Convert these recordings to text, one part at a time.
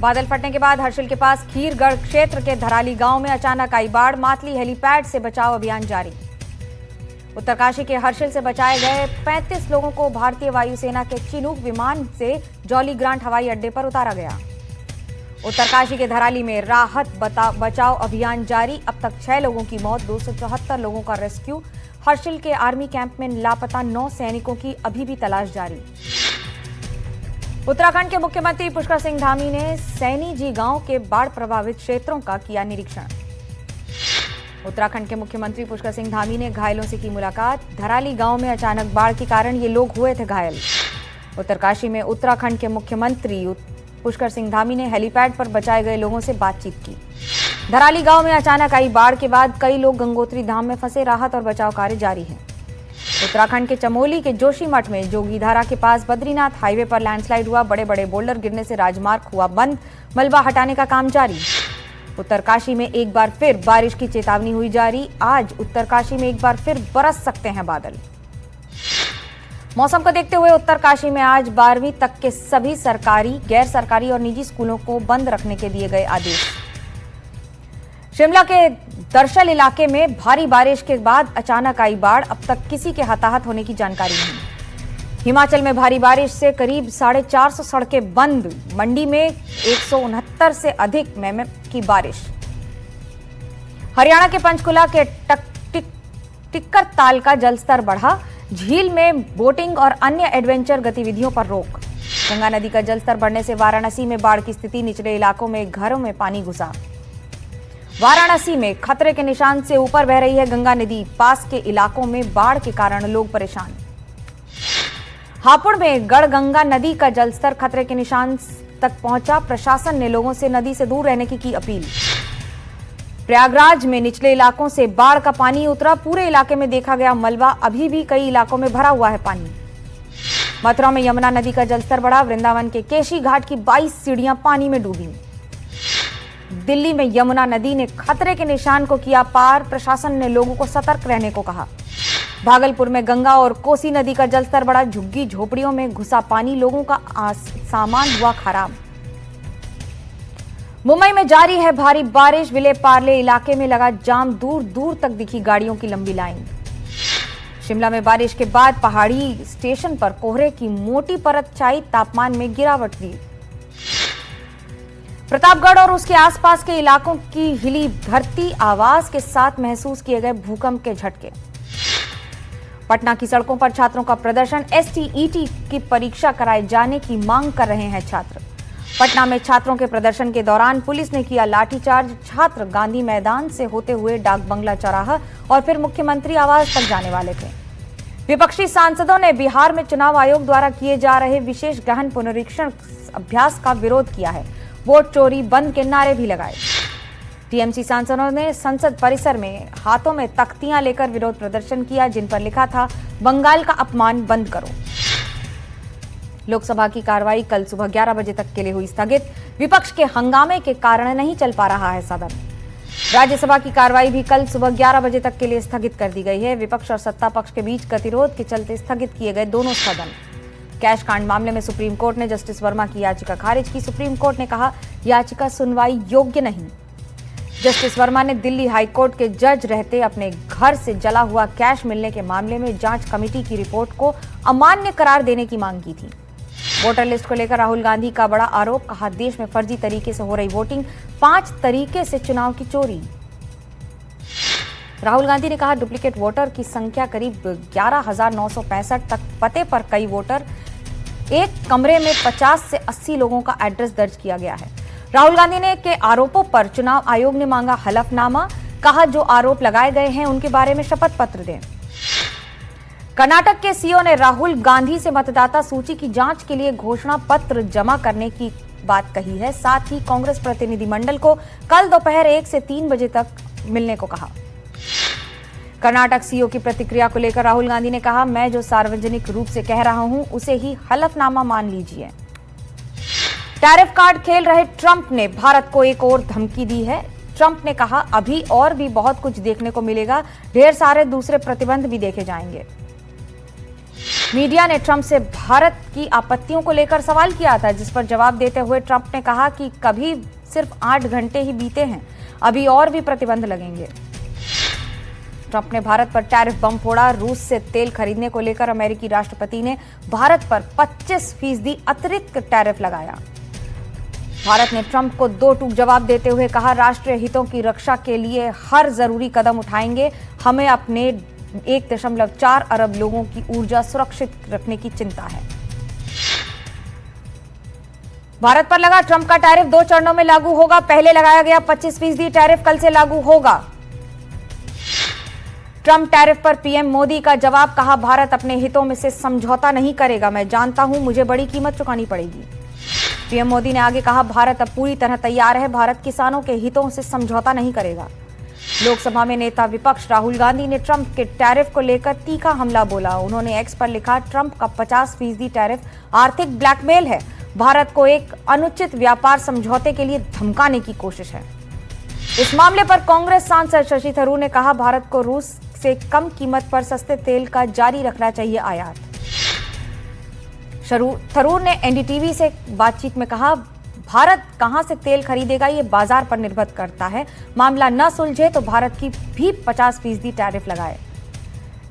बादल फटने के बाद हर्षिल के पास खीरगढ़ क्षेत्र के धराली गांव में अचानक आई बाढ़। मातली हेलीपैड से बचाव अभियान जारी। उत्तरकाशी के हर्षिल से बचाए गए 35 लोगों को भारतीय वायुसेना के चिनूक विमान से जॉली ग्रांट हवाई अड्डे पर उतारा गया। उत्तरकाशी के धराली में राहत बचाव अभियान जारी। अब तक 6 लोगों की मौत, 274 लोगों का रेस्क्यू। हर्षिल के आर्मी कैंप में लापता 9 सैनिकों की अभी भी तलाश जारी। उत्तराखंड के मुख्यमंत्री पुष्कर सिंह धामी ने सैनी जी गांव के बाढ़ प्रभावित क्षेत्रों का किया निरीक्षण। उत्तराखंड के मुख्यमंत्री पुष्कर सिंह धामी ने घायलों से की मुलाकात। धराली गांव में अचानक बाढ़ के कारण ये लोग हुए थे घायल। उत्तरकाशी में उत्तराखंड के मुख्यमंत्री पुष्कर सिंह धामी ने हेलीपैड पर बचाए गए लोगों से बातचीत की। धराली गांव में अचानक आई बाढ़ के बाद कई लोग गंगोत्री धाम में फंसे। राहत और बचाव कार्य जारी है। उत्तराखंड के चमोली के जोशीमठ में जोगीधारा के पास बद्रीनाथ हाईवे पर लैंडस्लाइड हुआ। बड़े बड़े बोल्डर गिरने से राजमार्ग हुआ बंद। मलबा हटाने का काम जारी। उत्तरकाशी में एक बार फिर बारिश की चेतावनी हुई जारी। आज उत्तरकाशी में एक बार फिर बरस सकते हैं बादल। मौसम को देखते हुए उत्तरकाशी में आज 12वीं तक के सभी सरकारी, गैर सरकारी और निजी स्कूलों को बंद रखने के दिए गए आदेश। शिमला के दरअसल इलाके में भारी बारिश के बाद अचानक आई बाढ़। अब तक किसी के हताहत होने की जानकारी नहीं। हिमाचल में भारी बारिश से करीब 450 सड़कें बंद। मंडी में 169 से अधिक mm की बारिश। हरियाणा के पंचकुला के टिक्कर ताल का जलस्तर बढ़ा। झील में बोटिंग और अन्य एडवेंचर गतिविधियों पर रोक। गंगा नदी का जलस्तर बढ़ने से वाराणसी में बाढ़ की स्थिति। निचले इलाकों में घरों में पानी घुसा। वाराणसी में खतरे के निशान से ऊपर बह रही है गंगा नदी। पास के इलाकों में बाढ़ के कारण लोग परेशान। हापुड़ में गढ़गंगा नदी का जलस्तर खतरे के निशान तक पहुंचा। प्रशासन ने लोगों से नदी से दूर रहने की अपील। प्रयागराज में निचले इलाकों से बाढ़ का पानी उतरा। पूरे इलाके में देखा गया मलबा। अभी भी कई इलाकों में भरा हुआ है पानी। मथुरा में यमुना नदी का जलस्तर बढ़ा। वृंदावन के केशी घाट की 22 सीढ़ियां पानी में डूबी। दिल्ली में यमुना नदी ने खतरे के निशान को किया पार। प्रशासन ने लोगों को सतर्क रहने को कहा। भागलपुर में गंगा और कोसी नदी का जलस्तर बढ़ा। झुग्गी झोपड़ियों में घुसा पानी। लोगों का सामान हुआ खराब। मुंबई में जारी है भारी बारिश। विले पार्ले इलाके में लगा जाम। दूर दूर तक दिखी गाड़ियों की लंबी लाइन। शिमला में बारिश के बाद पहाड़ी स्टेशन पर कोहरे की मोटी परत छाई। तापमान में गिरावट हुई। प्रतापगढ़ और उसके आसपास के इलाकों की हिली धरती। आवाज के साथ महसूस किए गए भूकंप के झटके। पटना की सड़कों पर छात्रों का प्रदर्शन। STET की परीक्षा कराए जाने की मांग कर रहे हैं छात्र। पटना में छात्रों के प्रदर्शन के दौरान पुलिस ने किया लाठीचार्ज। छात्र गांधी मैदान से होते हुए डाक बंगला चौराहा और फिर मुख्यमंत्री आवास तक जाने वाले थे। विपक्षी सांसदों ने बिहार में चुनाव आयोग द्वारा किए जा रहे विशेष गहन पुनरीक्षण अभ्यास का विरोध किया है। वोट चोरी बंद के नारे भी लगाए। टीएमसी सांसदों ने संसद परिसर में हाथों में तख्तियां लेकर विरोध प्रदर्शन किया, जिन पर लिखा था बंगाल का अपमान बंद करो। लोकसभा की कार्रवाई कल सुबह 11 बजे तक के लिए हुई स्थगित। विपक्ष के हंगामे के कारण नहीं चल पा रहा है सदन। राज्यसभा की कार्रवाई भी कल सुबह 11 बजे तक के लिए स्थगित कर दी गई है। विपक्ष और सत्ता पक्ष के बीच गतिरोध के चलते स्थगित किए गए दोनों सदन। कैश कांड मामले में सुप्रीम कोर्ट ने जस्टिस वर्मा की याचिका खारिज की। सुप्रीम कोर्ट ने कहा याचिका सुनवाई योग्य नहीं। जस्टिस वर्मा ने दिल्ली हाईकोर्ट के जज रहते अपने घर से जला हुआ कैश मिलने के मामले में जांच कमेटी की रिपोर्ट को अमान्य करार देने की मांग की थी। वोटर लिस्ट को लेकर राहुल गांधी का बड़ा आरोप। कहा देश में फर्जी तरीके से हो रही वोटिंग। 5 तरीके से चुनाव की चोरी। राहुल गांधी ने कहा डुप्लीकेट वोटर की संख्या करीब 11,965 तक। पते पर कई वोटर। एक कमरे में 50 से 80 लोगों का एड्रेस दर्ज किया गया है। राहुल गांधी ने के आरोपों पर चुनाव आयोग ने मांगा हलफनामा। कहा जो आरोप लगाए गए हैं उनके बारे में शपथ पत्र दें। कर्नाटक के सीओ ने राहुल गांधी से मतदाता सूची की जांच के लिए घोषणा पत्र जमा करने की बात कही है। साथ ही कांग्रेस प्रतिनिधिमंडल को कल दोपहर 1 से 3 बजे तक मिलने को कहा। कर्नाटक सीओ की प्रतिक्रिया को लेकर राहुल गांधी ने कहा मैं जो सार्वजनिक रूप से कह रहा हूं उसे ही हलफनामा मान लीजिए। टैरिफ कार्ड खेल रहे ट्रंप ने भारत को एक और धमकी दी है। ट्रंप ने कहा अभी और भी बहुत कुछ देखने को मिलेगा। ढेर सारे दूसरे प्रतिबंध भी देखे जाएंगे। मीडिया ने ट्रंप से भारत की आपत्तियों को लेकर सवाल किया था, जिस पर जवाब देते हुए ट्रंप ने कहा कि कभी सिर्फ 8 घंटे ही बीते हैं, अभी और भी प्रतिबंध लगेंगे। ट्रंप ने भारत पर टैरिफ बम फोड़ा। रूस से तेल खरीदने को लेकर अमेरिकी राष्ट्रपति ने भारत पर 25% अतिरिक्त टैरिफ लगाया। भारत ने ट्रंप को दो टूक जवाब देते हुए कहा, राष्ट्रीय हितों की रक्षा के लिए हर जरूरी कदम उठाएंगे। हमें अपने 1.4 अरब लोगों की ऊर्जा सुरक्षित रखने की चिंता है। भारत पर लगा ट्रंप का टैरिफ 2 चरणों में लागू होगा। पहले लगाया गया 25% टैरिफ कल से लागू होगा। ट्रंप टैरिफ पर पीएम मोदी का जवाब, कहा, भारत अपने हितों में से समझौता नहीं करेगा। मैं जानता हूं मुझे बड़ी कीमत चुकानी पड़ेगी। पीएम मोदी ने आगे कहा, भारत अब पूरी तरह तैयार है। भारत किसानों के हितों से समझौता नहीं करेगा। लोकसभा में नेता विपक्ष राहुल गांधी ने ट्रंप के टैरिफ को लेकर तीखा हमला बोला। उन्होंने एक्स पर लिखा, ट्रंप का 50% टैरिफ आर्थिक ब्लैकमेल है। भारत को एक अनुचित व्यापार समझौते के लिए धमकाने की कोशिश है। इस मामले पर कांग्रेस सांसद शशि थरूर ने कहा, भारत को रूस से कम कीमत पर सस्ते तेल का जारी रखना चाहिए आयात। थरूर ने एनडीटीवी से बातचीत में कहा, भारत कहां से तेल खरीदेगा ये बाजार पर निर्भर करता है। मामला न सुलझे तो भारत की भी 50% टैरिफ लगाए।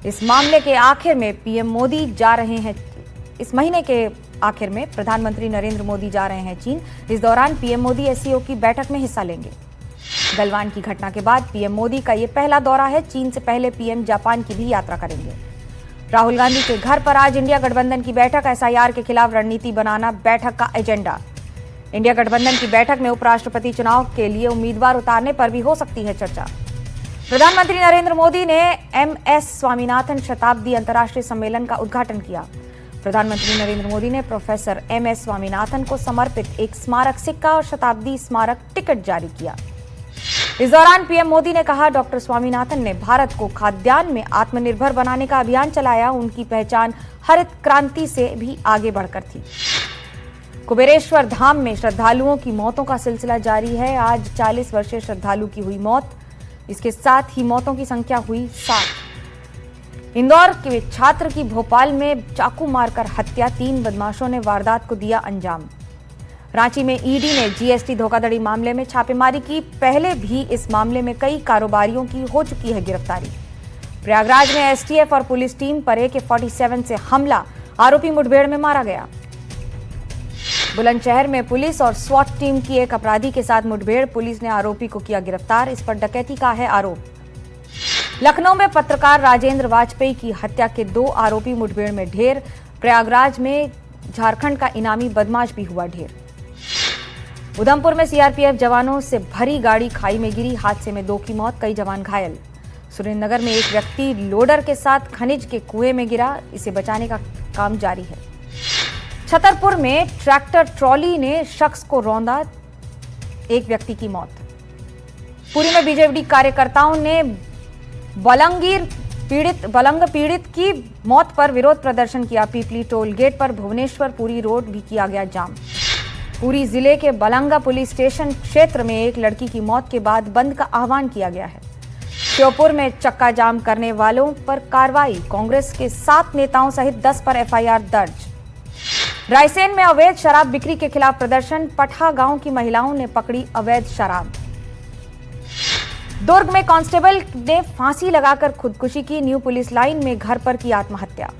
इस मामले के आखिर में पीएम मोदी जा रहे हैं। इस महीने के आखिर में प्रधानमंत्री नरेंद्र मोदी जा रहे हैं चीन। इस दौरान पीएम मोदी एससीओ की बैठक में हिस्सा लेंगे। गलवान की घटना के बाद पीएम मोदी का यह पहला दौरा है। चीन से पहले पीएम जापान की भी यात्रा करेंगे। राहुल गांधी के घर पर आज इंडिया गठबंधन की बैठक। एसआईआर के खिलाफ रणनीति बनाना बैठक का एजेंडा। इंडिया गठबंधन की बैठक में उपराष्ट्रपति चुनाव के लिए उम्मीदवार उतारने पर भी हो सकती है चर्चा। प्रधानमंत्री नरेंद्र मोदी ने एमएस स्वामीनाथन शताब्दी अंतर्राष्ट्रीय सम्मेलन का उद्घाटन किया। प्रधानमंत्री नरेंद्र मोदी ने प्रोफेसर एमएस स्वामीनाथन को समर्पित एक स्मारक सिक्का और शताब्दी स्मारक टिकट जारी किया। इस दौरान पीएम मोदी ने कहा, डॉक्टर स्वामीनाथन ने भारत को खाद्यान्न में आत्मनिर्भर बनाने का अभियान चलाया। उनकी पहचान हरित क्रांति से भी आगे बढ़कर थी। कुबेरेश्वर धाम में श्रद्धालुओं की मौतों का सिलसिला जारी है। आज 40 वर्षीय श्रद्धालु की हुई मौत। इसके साथ ही मौतों की संख्या हुई 7। इंदौर के छात्र की भोपाल में चाकू मारकर हत्या। 3 बदमाशों ने वारदात को दिया अंजाम। रांची में ईडी ने जीएसटी धोखाधड़ी मामले में छापेमारी की। पहले भी इस मामले में कई कारोबारियों की हो चुकी है गिरफ्तारी। प्रयागराज में एसटीएफ और पुलिस टीम पर AK-47 से हमला। आरोपी मुठभेड़ में मारा गया। बुलंदशहर में पुलिस और स्वाट टीम की एक अपराधी के साथ मुठभेड़। पुलिस ने आरोपी को किया गिरफ्तार। इस पर डकैती का है आरोप। लखनऊ में पत्रकार राजेंद्र वाजपेयी की हत्या के 2 आरोपी मुठभेड़ में ढेर। प्रयागराज में झारखंड का इनामी बदमाश भी हुआ ढेर। उधमपुर में सीआरपीएफ जवानों से भरी गाड़ी खाई में गिरी। हादसे में 2 की मौत, कई जवान घायल। सुरेंद्रनगर में एक व्यक्ति लोडर के साथ खनिज के कुएं में गिरा। इसे बचाने का काम जारी है। छतरपुर में ट्रैक्टर ट्रॉली ने शख्स को रौंदा, एक व्यक्ति की मौत। पुरी में बीजेपी कार्यकर्ताओं ने बलंग पीड़ित की मौत पर विरोध प्रदर्शन किया। पीपली टोल गेट पर भुवनेश्वर पुरी रोड भी किया गया जाम। पुरी जिले के बलंगा पुलिस स्टेशन क्षेत्र में एक लड़की की मौत के बाद बंद का आह्वान किया गया है। श्योपुर में चक्का जाम करने वालों पर कार्रवाई। कांग्रेस के 7 नेताओं सहित 10 पर एफआईआर दर्ज। रायसेन में अवैध शराब बिक्री के खिलाफ प्रदर्शन। पठा गांव की महिलाओं ने पकड़ी अवैध शराब। दुर्ग में कांस्टेबल ने फांसी लगाकर खुदकुशी की। न्यू पुलिस लाइन में घर पर की आत्महत्या।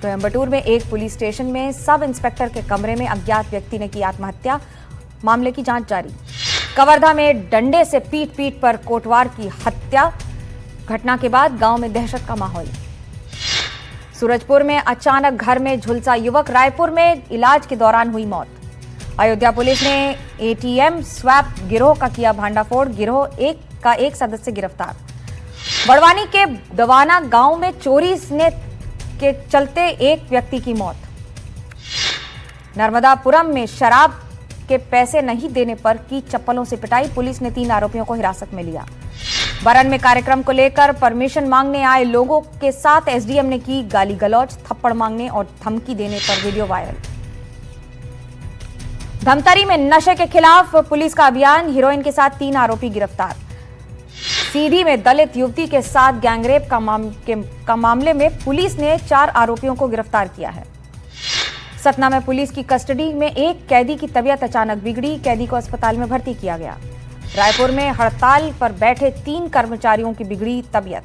कोयंबटूर में एक पुलिस स्टेशन में सब इंस्पेक्टर के कमरे में अज्ञात व्यक्ति ने की आत्महत्या। मामले की जांच जारी। कवर्धा में डंडे से पीट पर कोटवार की हत्या। घटना के बाद गांव में दहशत का माहौल। सूरजपुर में अचानक घर में झुलसा युवक। रायपुर में इलाज के दौरान हुई मौत। अयोध्या पुलिस ने एटीएम स्वैप गिरोह का किया भांडाफोड़। गिरोह का एक सदस्य गिरफ्तार। बड़वानी के दवाना गांव में चोरी के चलते एक व्यक्ति की मौत। नर्मदापुरम में शराब के पैसे नहीं देने पर की चप्पलों से पिटाई। पुलिस ने 3 आरोपियों को हिरासत में लिया। बरन में कार्यक्रम को लेकर परमिशन मांगने आए लोगों के साथ एसडीएम ने की गाली गलौज। थप्पड़ मांगने और धमकी देने पर वीडियो वायरल। धमतरी में नशे के खिलाफ पुलिस का अभियान। हीरोइन के साथ 3 आरोपी गिरफ्तार। सीधी में दलित युवती के साथ गैंगरेप का मामले में पुलिस ने 4 आरोपियों को गिरफ्तार किया है। सतना में पुलिस की कस्टडी में एक कैदी की तबीयत अचानक बिगड़ी, कैदी को अस्पताल में भर्ती किया गया। रायपुर में हड़ताल पर बैठे 3 कर्मचारियों की बिगड़ी तबीयत।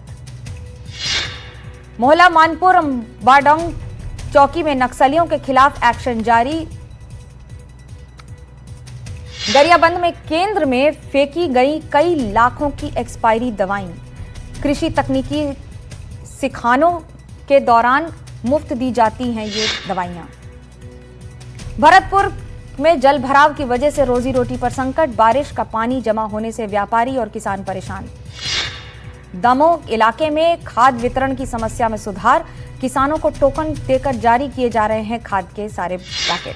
मोहल्ला मानपुर बाडोंग चौकी में नक्सलियों के खिलाफ एक्शन जारी। गरियाबंद में केंद्र में फेंकी गई कई लाखों की एक्सपायरी दवाएं। कृषि तकनीकी सिखानों के दौरान मुफ्त दी जाती हैं ये दवाइयां। भरतपुर में जल भराव की वजह से रोजी रोटी पर संकट, बारिश का पानी जमा होने से व्यापारी और किसान परेशान। दमोह इलाके में खाद वितरण की समस्या में सुधार, किसानों को टोकन देकर जारी किए जा रहे हैं खाद के सारे पैकेट।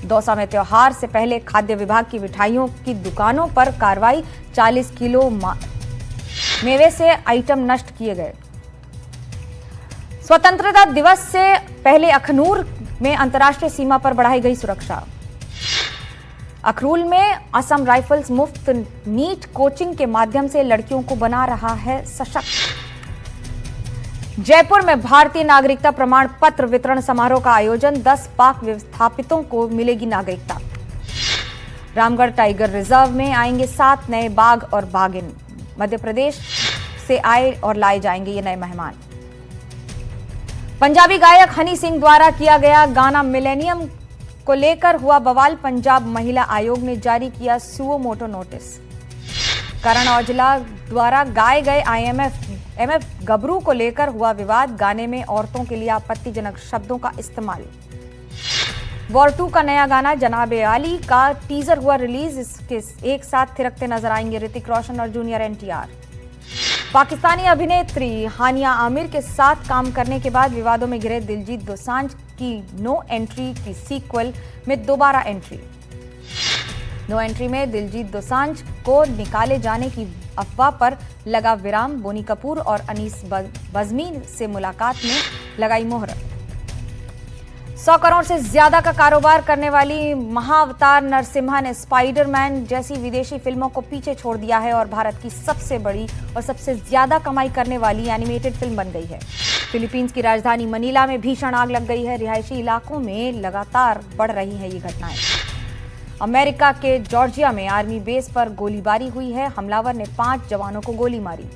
दौसा में त्योहार से पहले खाद्य विभाग की मिठाइयों की दुकानों पर कार्रवाई, 40 किलो मेवे से आइटम नष्ट किए गए। स्वतंत्रता दिवस से पहले अखनूर में अंतर्राष्ट्रीय सीमा पर बढ़ाई गई सुरक्षा। अखरूल में असम राइफल्स मुफ्त नीट कोचिंग के माध्यम से लड़कियों को बना रहा है सशक्त। जयपुर में भारतीय नागरिकता प्रमाण पत्र वितरण समारोह का आयोजन, 10 पाक विस्थापितों को मिलेगी नागरिकता। रामगढ़ टाइगर रिजर्व में आएंगे 7 नए बाघ और बाघिन। मध्य प्रदेश से आए और लाए जाएंगे ये नए मेहमान। पंजाबी गायक हनी सिंह द्वारा किया गया गाना मिलेनियम को लेकर हुआ बवाल, पंजाब महिला आयोग ने जारी किया suo motu notice. Karan Aujla द्वारा गाए गए एमएफ गबरू को लेकर हुआ विवाद, गाने में औरतों के लिए आपत्तिजनक शब्दों का इस्तेमाल। वॉर 2 का नया गाना जनाबे आली का टीजर हुआ रिलीज, इसके एक साथ थिरकते नजर आएंगे ऋतिक रोशन और जूनियर एनटीआर। पाकिस्तानी अभिनेत्री हानिया आमिर के साथ काम करने के बाद विवादों में घिरे दिलजीत दोसांझ की नो एंट्री की सीक्वल में दोबारा एंट्री। नो एंट्री में दिलजीत दोसांझ को निकाले जाने की अफवाह पर लगा विराम, बोनी कपूर और अनीस बज़मी से मुलाकात में लगाई मोहर। 100 करोड़ से ज्यादा का कारोबार करने वाली महाअवतार नरसिम्हा ने स्पाइडरमैन जैसी विदेशी फिल्मों को पीछे छोड़ दिया है और भारत की सबसे बड़ी और सबसे ज्यादा कमाई करने वाली एनिमेटेड फिल्म बन गई है। फिलीपींस की राजधानी मनीला में भीषण आग लग गई है। रिहायशी इलाकों में लगातार बढ़ रही है ये घटनाएं। अमेरिका के जॉर्जिया में आर्मी बेस पर गोलीबारी हुई है, हमलावर ने 5 जवानों को गोली मारी।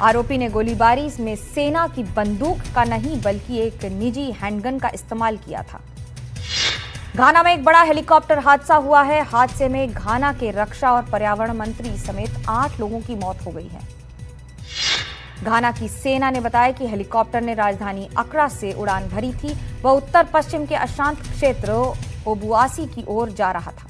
आरोपी ने गोलीबारी में सेना की बंदूक का नहीं बल्कि एक निजी हैंडगन का इस्तेमाल किया था। घाना में एक बड़ा हेलीकॉप्टर हादसा हुआ है। हादसे में घाना के रक्षा और पर्यावरण मंत्री समेत 8 लोगों की मौत हो गई है। घाना की सेना ने बताया कि हेलीकॉप्टर ने राजधानी अक्रा से उड़ान भरी थी। वह उत्तर पश्चिम के अशांत क्षेत्र ओबुआसी की ओर जा रहा था।